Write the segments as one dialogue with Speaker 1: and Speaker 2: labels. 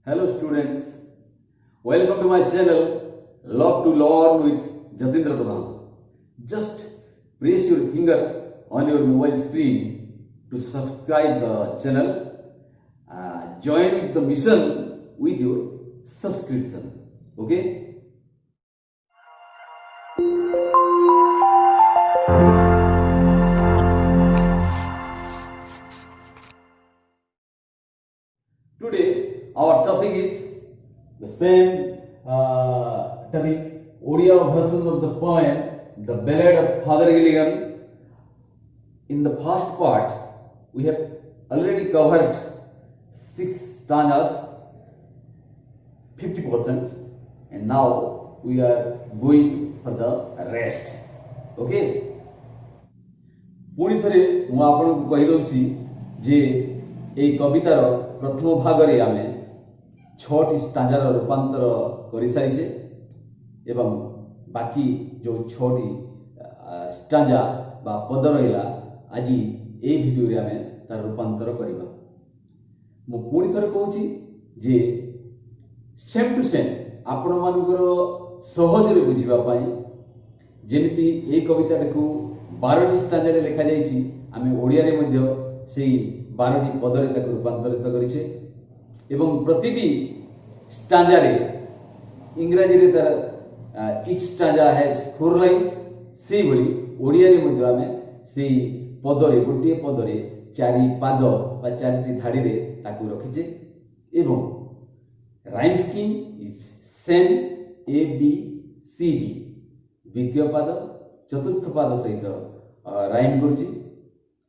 Speaker 1: Hello students, welcome to my channel Love to Learn with Jatindra Pradhan. Just press your finger on your mobile screen to subscribe the channel. Join with the mission with your subscription. Okay? Today our topic is the same topic, Odia version of the poem The Ballad of Father Gilligan. In the first part, we have already covered 6 stanzas, 50%, and now we are going for the rest. Okay? पुणी थरे मु आपन को कहि दउछि जे एई कवितार प्रथम भागरे आमे 6टी स्टांजार रूपांतर करि सारिछे एवं बाकी जो 6टी स्टांजा बा पद रहिला आजि एई भिडियो रे आमे तार रूपांतर करिबा। मु पुणी थरे कहउछि जे सेम टू सेम आपण मानकर सहज रे बुझिबा पई जेमिति एई कविता को 12टी स्टांजा रे लेखा जाइछि आमे ओडिया रे मध्ये सेही 12टी पद रे ताको रूपांतरित करिछे एवं प्रतिटी स्टांजा रे इंग्रजी रे तार इच स्टांजा हैज 4 लाइन्स सेही भली ओडिया रे मध्ये आमे सेही पद रे गोटिए पद रे 4 पाद बा 4टी धाडी रे ताको रखिछे एवं rhyme scheme is same A B C D द्वितीय पाद चतुर्थ पाद सहित राइम करुछि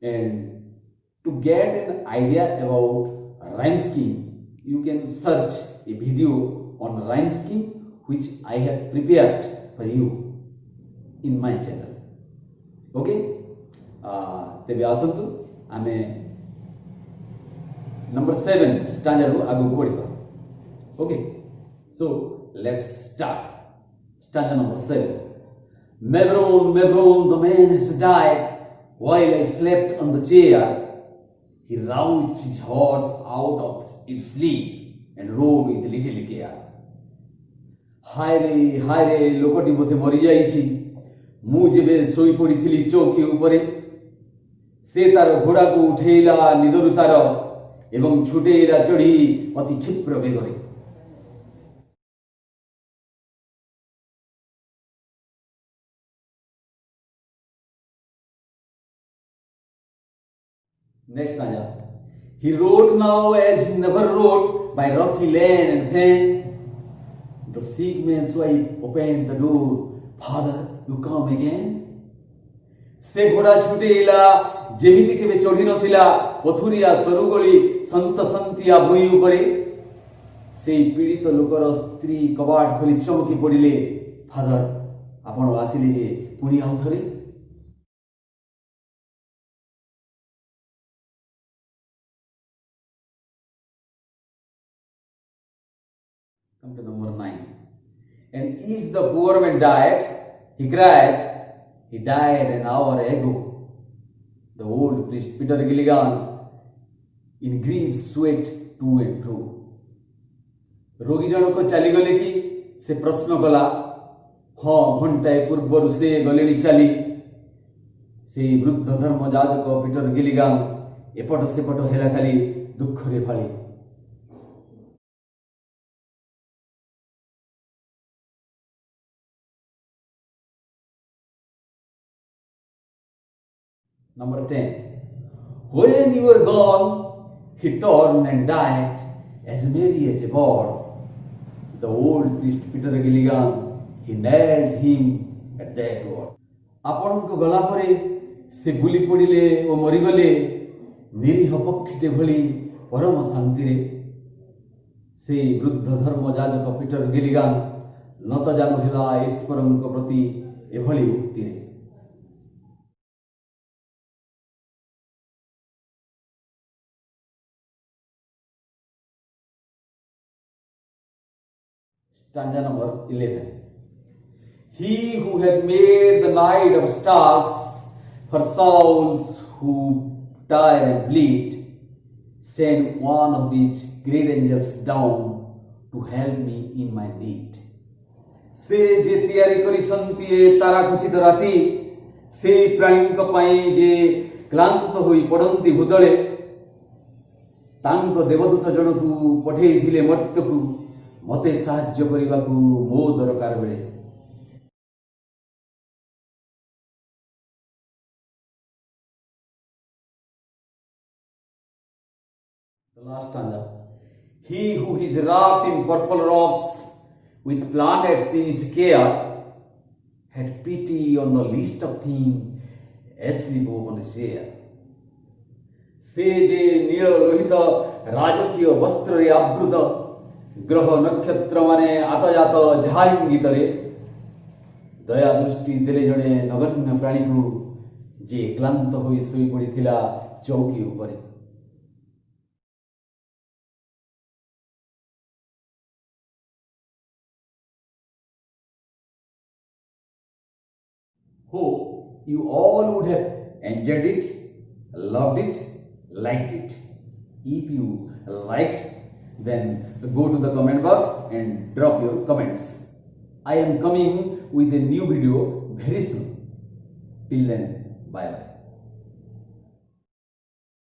Speaker 1: and to get an idea about rhyme scheme you can search a video on rhyme scheme which I have prepared for you in my channel. Okay? तेबे आसंतु आमे number 7 stanza रो आगु पढिबा. Okay? So let's start. Stanza number 7. Mevron, Mevron, the man has died while I slept on the chair. He roused his horse out of its sleep and rode with little care. हाय रे लोकटी बोधे मरी जाइछि मु जेबे सोई पड़िथिली चौकी उपरे से तार घोड़ा को उठेला निदरु तार एवं छुटेला चढ़ी अति क्षिप्र बेगरे. Next stanza. He rode now as he never rode by rocky lane and fen. The sick man's wife opened the door. Father, you come again? से घोड़ा छुटेला जेमिति केबे चढ़ी नथिला पथुरिया सरुगली संत संतिया भुई उपरे. से पीड़ित लोकर स्त्री कबाट खोली चमकी पड़िले. फादर आपण आसिले जे पुणी आउ थरे. Come to number 9. And is the poor man died? He cried. He died an hour ago. The old priest Peter Gilligan in grief sweat to and fro. रोगी जनक चली गले कि से प्रश्न कला. हाँ घंटाए पूर्व से गले चली. से वृद्ध धर्मजाजक पीटर गिलिगान एपट सेपट हेला खाली दुख रे Fali. Number 10. When you were gone, he turned and died as merry as a bird. The old priest Peter Gilligan, he nailed him at that word. आपण को गला परे से बुली पड़िले ओ मरी गले निरीह पक्षीटे भली परम शांति रे. से वृद्ध धर्मजाजक पीटर गिलिगान नत जानु हेला ईश्वरଙ୍କ प्रति एभली उक्ति रे. Stanza number 11. He who had made the night of stars for souls who die and bleed, send one of these great angels down to help me in my need. से जे तैयारी करिसंती ए तारा खचित राती से प्राणीक पई जे क्लांत होई पड़ंती भूतले तांको देवदूत जनकू पठेई थिले मर्त्यकू मते साहाय्य करिबाकू मो दरकार बेले. The last stanza. He who is wrapped in purple robes with planets in his care had pity on the least of things as we go on his air. से जे नील लोहित राजकीय वस्त्र रे आवृत ग्रह नक्षत्र माने आतजात जहा इंगित रे दया दृष्टि देले जणे नगण्य प्राणी को जे क्लांत होई सोई पड़िथिला चौकी उपरे. Hope you all would have enjoyed it, loved it, liked it. If you liked, then go to the comment box and drop your comments. I am coming with a new video very soon. Till then, bye bye.